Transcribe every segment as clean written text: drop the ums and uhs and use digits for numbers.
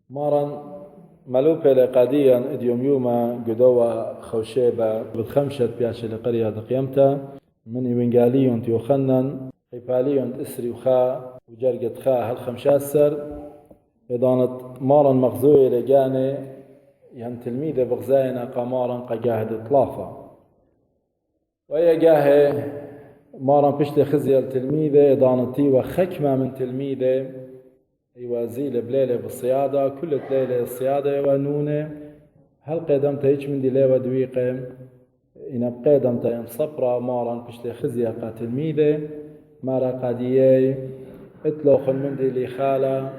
مارن ملوبة لقاديا اديوم يوما قدوة خوشيبة بتخمشت بياش لقرية دقيمتا من إبنغاليون تيوخنن قيباليون اسري وخا وجرقت خا هالخمشاسر إضانت مارن مغزوية لقاني ين تلميذة بغزاينا قمارا قجاهد طلافة وهي جاهي مارن بشتي خزي التلميذة إضانتي وخكمة من تلميذة يوازيل بليلة بالصيادة كل ليلة الصيادة ونونة هل قدمت هيك من دي ليوة دويقة إن بقدمت إن صبرا مارن بشتي خزي قاتلميذة مارا قادية اتلوخن من دي لي خالة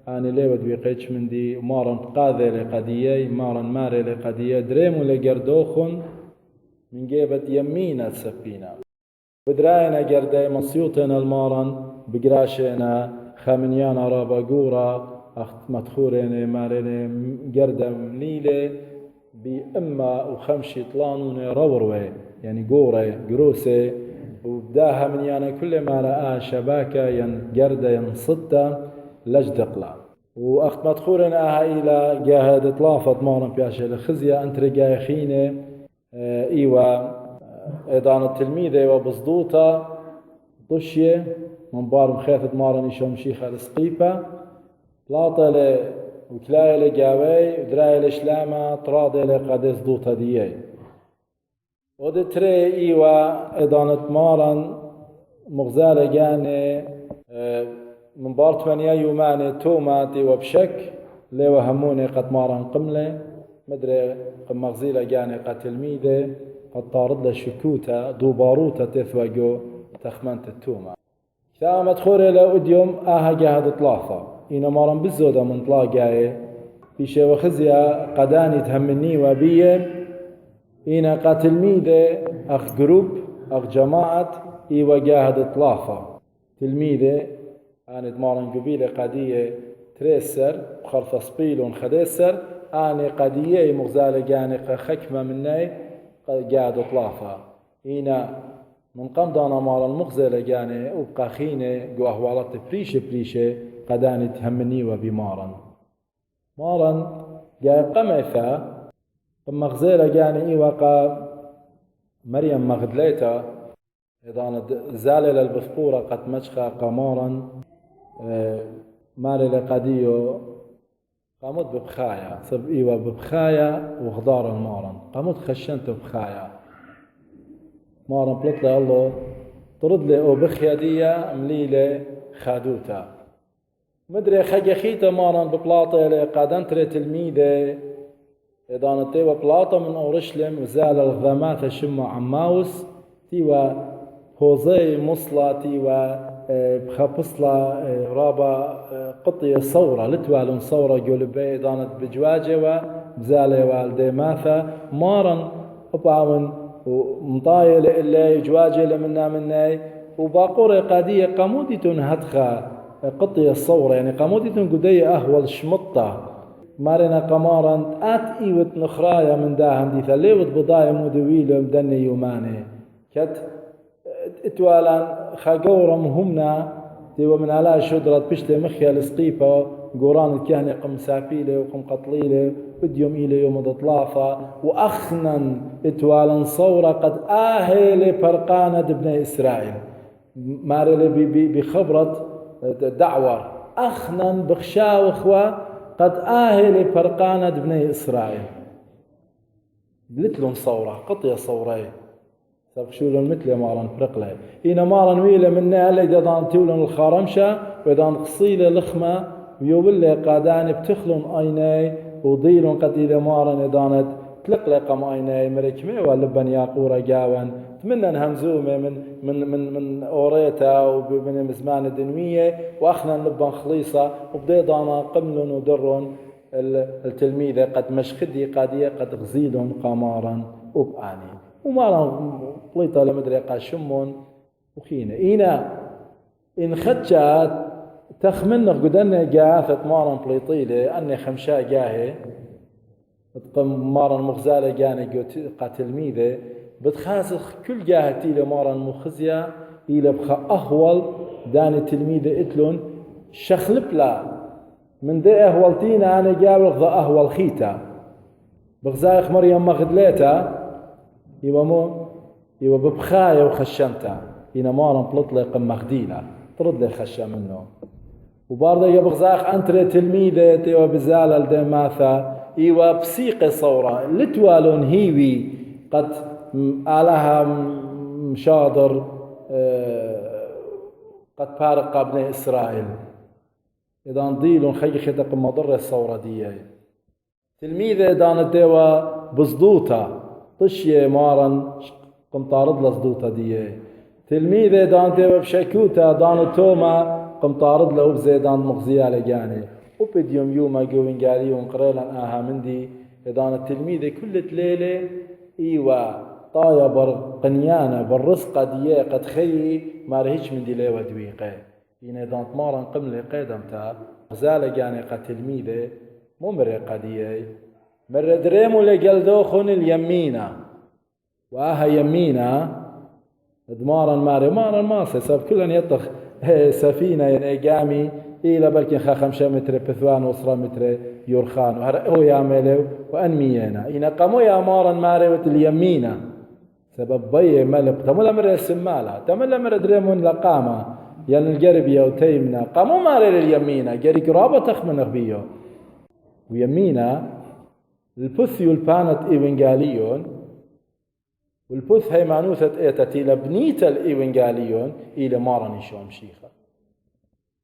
أنا ليوة دويقة من دي مارن قاذي لقادية مارن ماري لقادية دريمو لقردوخن من جيبت يمينة السفينة بدراينا قردي مصيوتنا المارن بقراشنا خامنيانا رابا قورا أخت مدخورين مارين قردة مليلة بإما وخمشي طلانون روروي يعني قورة قروسة وبداها منيانا كل ما رأى شباكة ين قردة ين صدة لجدقلا وأخت مدخورين إلى جاهد طلافت مارن بياشي لخزية أنت رقاي خينة إيوة إيضان التلميذة وبصدوطة طشية من بار مخيفة مارن يشوم شيخة السقيفة لاطة وكلاية لقاوي ودراية لشلامة طرادة لقادس دوطة ديي ودي تري إيوة إضانة مارن مغزالة جاني من بار 8 يوماني توماتي وبشك ليو هموني قد مارن قملة مدري قد مغزيلة جاني قد تلميذة قد طارد لشكوتة دوباروتة تثوجو تخمنت التومة كتاب مدخوري لأوديوم جاهد طلافة إنا مارن بالزودة من طلاقاي بيشي وخزيا قداني تهمني وبيه إنا قاتلميذة أخ جروب أخ جماعة إيوا جاهد طلافة تلميذة أنا مارن قبيلة قادية تريسر بخرف سبيلون خديسر أنا قادية مغزالة جاني خكمة مني قاعد طلافة إنا من قمضانا مال المغزلة جاني وبقى خينة قواه والت بريشة قداني تهمني وبمارن مارن جاي قميفة مغزلة جاني وقا مريم مغدليتا إذا زالة البسطورة قد مشخى قمارا مالي لقديو قامت ببخايا صب إيوة ببخايا وخضار المارن قامت خشنت بخايا مارن بلط لي الله طرد لي أو بخيا ديا مليلة خادوتا مدري خجي خيتا مارن ببلاطة لقادنت لي تلميذة إذا نتيوى بلاطة من أورشلم وزال الغامات شمع عماوس تيوى هوزي مصلة تيوى بخبصلة رابا قطية صورة لتوالون صورة قلبي دانت بجواجة وبزالة والدي ماثا مارن أبعون ومطايل إلي جواجة لمنا مني وباقورة قادية قاموديتون هدخة قطية صورة يعني قاموديتون قدية أهول شمطة مارنا قمارا آت إيوت نخرايا من داهم دي ثليوت بضايا مدويلة مدني يوماني كت اتوالا خاقورم همنا تيوى من على شدرة بشتي مخيا لسقيفة قوران الكهنة قم سابيلة وقم قطليلة بديوم إلي يوم دطلافة وأخنا اتوالا صورة قد آهل برقانة ابن إسرائيل مارلي بخبرة دعوة أخنا بخشاو إخوة قد آهل برقانة ابن إسرائيل لتلون صورة قطية صورة سبشولون مثل مارن فرقله إنا مارن ويله منا اللي دان تولون الخارمشة ودان قصيلة لخمة ويوبل قادان بتخلون عيني وضيلون قد إلى مارن دانت تلقلقم عيني مركمة ولبن ياقورة جاوان تمنى همزومة من أوريتا ومن مزمان الدنوية وأخنا لبن خليصة وبدي دانا قملون ودرون التلميذة قد مشخدي قادية قد غزيلون قمارا وبآني ومارا بليطة لمدري قاشمون وخينة إينا إن خدشات تخمنق قدنا جاثت مارا بليطيلة أني خمشاء جاهي تقم مارا مغزالة جاني قاتلميذة بتخاسخ كل جاهتي لمارا مخزية إلى بخا أهول داني تلميذة إتلون شخلب لا من دي أهولتينا أنا قابل ذا أهول خيتا بغزايخ مريم مغدليتا يبا ببخايا وخشنتا إنا مارن بلطلق مغدينا ترد لي خشا منه وبارده يبغزاخ أنتري تلميذة يوا بزالة لدماثا يوا بسيقي صورة لتوالون هيوي قد آلها مشاضر قد بارق ابن إسرائيل إذا نضيلون خي خدق مضر الصورة دي تلميذة دانت ديوا بصدوتا طشية مارن قمطارد لصدوتا دي تلميذة دانت ديوا بشكوتا دانت توما قمطارد له بزيدان مغزية لجاني وبديوم يوما جوين قالي ونقريلا آها مندي إذا التلميذة كل ليلة إيوا طايا برقنيانا بالرزقة دي قد خي ما رهيش من دي ليوة دويقة إذا دانت مارن قملي قيدم تا غزالة جاني قد تلميذة ممرقة دي مر دريمو لقلدوخن اليمينة وآها يمينة دمارن مارن ماسي سب كلن يطخ سفينة يعني قامي إلى بلكن 5 متر بثوان وصرا متر يورخان وهرقوا يا ملو وأنمينا إنا قاموا يا مارن ماريوة اليمينة سبب بي ملب تملا مر السمالة تملا مر دريمون لقامة يعني القرب يوتيمنا قاموا ماري اليمينة قري قرابة تخمن بيو ويمينة البثيو البانت إيوانجاليون والبث هي معنوثة إيتتي لبنيت الإيوانجاليون إلى مارن شوم شيخة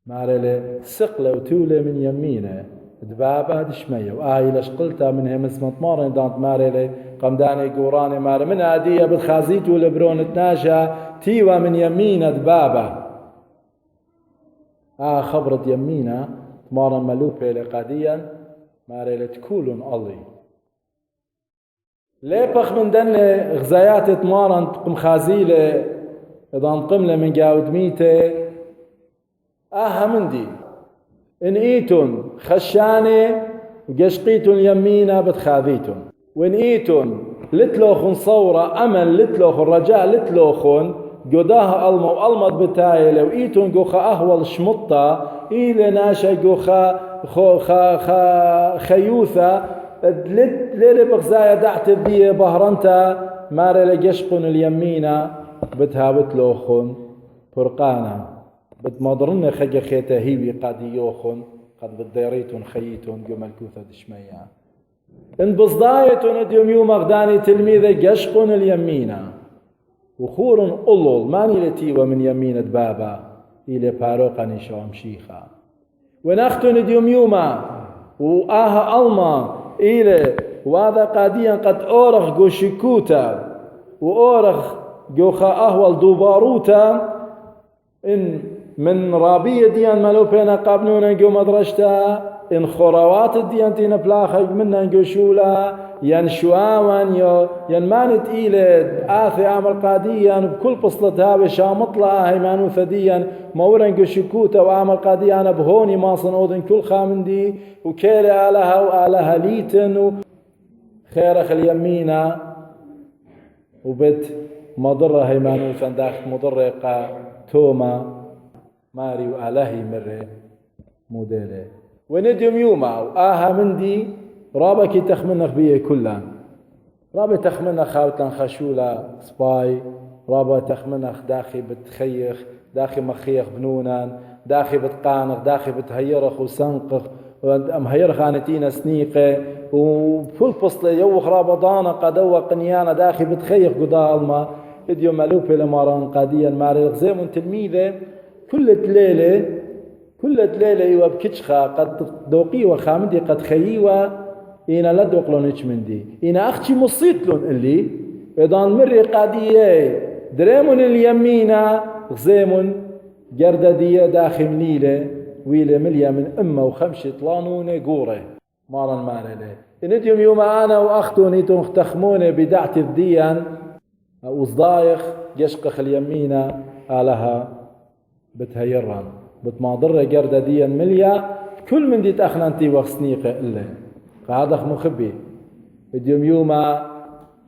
مارلي سقلة وتولة من يمينة دبابة دشمية وآهي لشقلتها من هم اسمت مارن دانت مارلي قمداني قوراني ماري من عادية بالخازيت والبرون تناجة تيوة من يمينة دبابة خبرت يمينة مارن ملوبة لقاديا مارلي تكولون الله ليبخ من دن غزايات تمارن تقم خازيلة إذا نقملة من قاود ميته مندي إن إيتون خشاني قشقيتون يمينة بتخاذيتون وإن إيتون لتلوخن صورة أمل لتلوخن رجاء لتلوخن قداها ألمو وألمت بتايلة وإيتون قوخا أهول شمطة إيلي ناشا قوخا خيوثة ليلة بغزايا دعت بيه بهرنتا ماري لقشقن اليمينة بتها بتلوخن فرقانا بتمضرن خجا خيتا هيوي قد يوخن قد بديريتون خيتون قوم الكوثة دشمية ان بصدايتون اديوم يوم اغداني تلميذة قشقن اليمينة وخور أولول ماني لتيوة من يمينة بابا إلى باروقاني شوام شيخا ونختون اديوم يوما وآها ألما إلى وهذا قاديا قد أورخ جو شكوتا وأورخ جو خا أهول دوباروتا إن من رابية ديان ملو بينا قابلونا جو مدرشتا إن خروات الديان تينا بلاخك منا جو شولا ين شواوان ين مانت إلى آثي عمل قاديا بكل بصلتها بشامطلها هيمانو ثديا مورا جو شكوتا وعمل قاديا بهوني ما صنودن كل خامندي وكيلي آلها وآلها ليتن خيرخ اليمينة وبت مضرة هيمانو فنداخ مضرقة توما ماري وآلهي مرة موديلي ونديم يوما وآها مندي رابكي تخمنخ بيه كلان رابي تخمنخ خاوتان خشولة سباي رابي تخمنخ داخي بتخيخ داخي مخيخ بنونان داخي بتقانخ داخي بتهيرخ وسنقخ مهيرخ عنتينا سنيقة وفل بصلة يوخ رابضانا قدوة قنيانا داخي بتخيخ قدا الما اديو مالوبي لماران قاديا ماري غزيمون تلميذة كل ليلة يوا بكتشخا قد دوقي وخامدي قد خيوا إنا لا دوقلونيش مندي إنا أختي مصيتلون اللي إذا مري قادية دريمون اليمينة غزيمون جرددية داخل ليلة ويلة مليا من أمة وخمشة طلانونة قورة مارن مارلة إنديوم يوم أنا وأختوني تخمونة بدعت الديان وصدايخ يشقخ اليمينة آلها بتهيران بتماضرة جردديا مليا كل من دي تأخنانتي وخسنيقة إلا قادخ مخبي اليوم يوما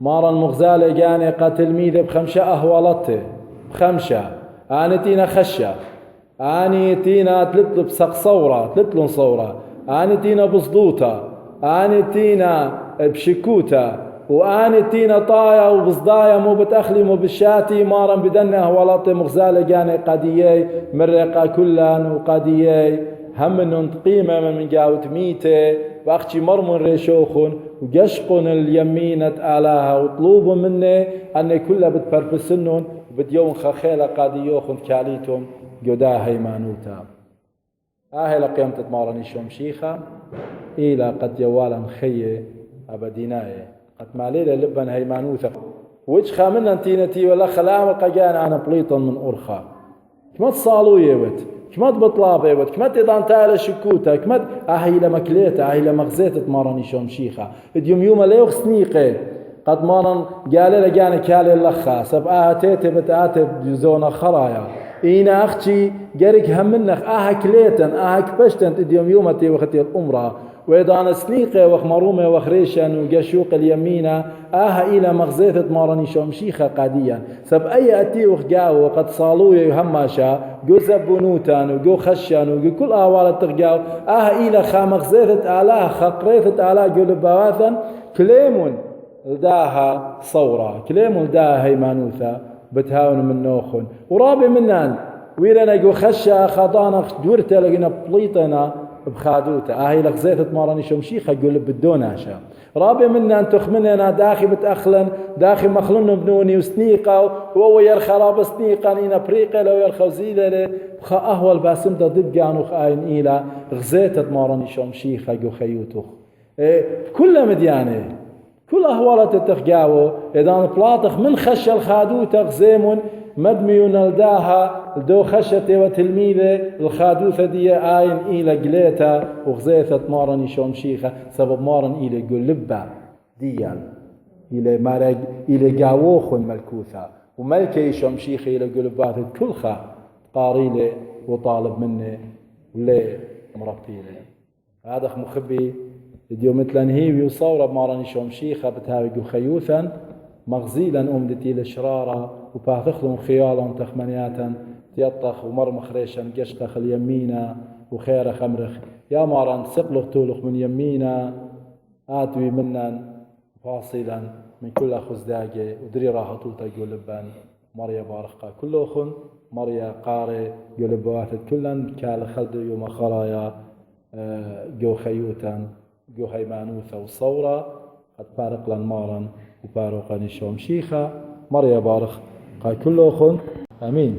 مارا مغزالة جاني قاتل ميدة بخمشة أهوالته بخمشة آني تينا خشة آني تينا تلطلب سق صورة تلطلن صورة أني تينا بصدوطة، أني تينا بشكوتة، وأني تينا طايا وبصدايا مو بتأخلي مو بالشاتي مارا بدنه ولطي مغزالة جاني قاديي مرقا كلان وقاديي هم انه قيمة من جاوت ميته واختي مرمون ريشوخون وقشقون اليمينة آلاها وطلوبوا مني أني كلها بتبربسنون بديون خخيلة قاديوخون كاليتهم قدا هيمانوتا لقيمة مارني شمشيخة إلى قد يوالا خيه أبديناي قد ماليلة لبن هيمانوتا وش خامنا تينتي ولا خلام القجان أنا بليطا من أرخا كما تصالوا يوت كما تبطلابه يوت كما تضان تالا شكوتا كما هي لمكليتا هي لمغزيت مارني شمشيخة اليوم يوم لا يخسنيقه قد مارن قال لجاني كالي اللخا سب تيتي بتاتي بزونا خرايا إينا أختي جرك همنخ كليتن كبشتن اليوم يومتي وختي الأمرة وإذا أنا سنيقة وخمرومة وخريشن وقشوق اليمينة إلى مغزيثة مارني شمشيخة قاديا سب أي أتي وخجاو وقد صالوه يهماشا جو زبونوتان وجو خشان وجو كل أهوال ترجاو إلى مغزيثة آلاه خقريثة آلاه جو لبواثا كليمون لداها صورة كليمون لداها هيمانوثا بتهاون من نوخون ورابي منان ويرنا جو خشا خضانا دورتا لقينا بليطنا بخادوتا هي لغزيت مارني شمشيخة يقول بدوناشا رابي منان تخمننا داخي بتأخلن داخي مخلن بنوني وسنيقة وهو يرخى راب سنيقة إنا بريقة لو يرخى زيلة بخا أهوال باسم دا دبقانو خاين إيلا غزيت مارني شمشيخة جو خيوتوخ كل مديانة كل أهوالات التخجاو إذا بلاطخ من خش الخادوتا غزيمون مدميون الداها دو خشته وتلميذه الخادوثة دي آين إلى قليتا وغزيثة مارني شمشيخة سبب مارن إلى قلبة ديان إلى قاووخ ملكوثة وملكي شمشيخة إلى قلبات كلها قاريلة وطالب منه وليه مربيله هذا مخبي ديو مثلا هيوي وصورة بمارني شمشيخة بتهاوي خيوثا مغزيلا أمدتي لشرارة وباثخلهم خيالا تخمنياتا تيطخ ومرمخ ريشا قشقخ اليمينة وخير خمرخ يا مارن سقلخ تولخ من يمينة آتوي منن فاصلا من كل خزداقي ودري راحتو تقول لبان مريا بارخا كلوخن مريا قاري قول بواثد كلن كال خلد يوم خرايا جو خيوتا جو هيمانوثا وصورة قد بارق لن مارن وبارقني شومشيخة مريا بارخ قال كلوخن آمين.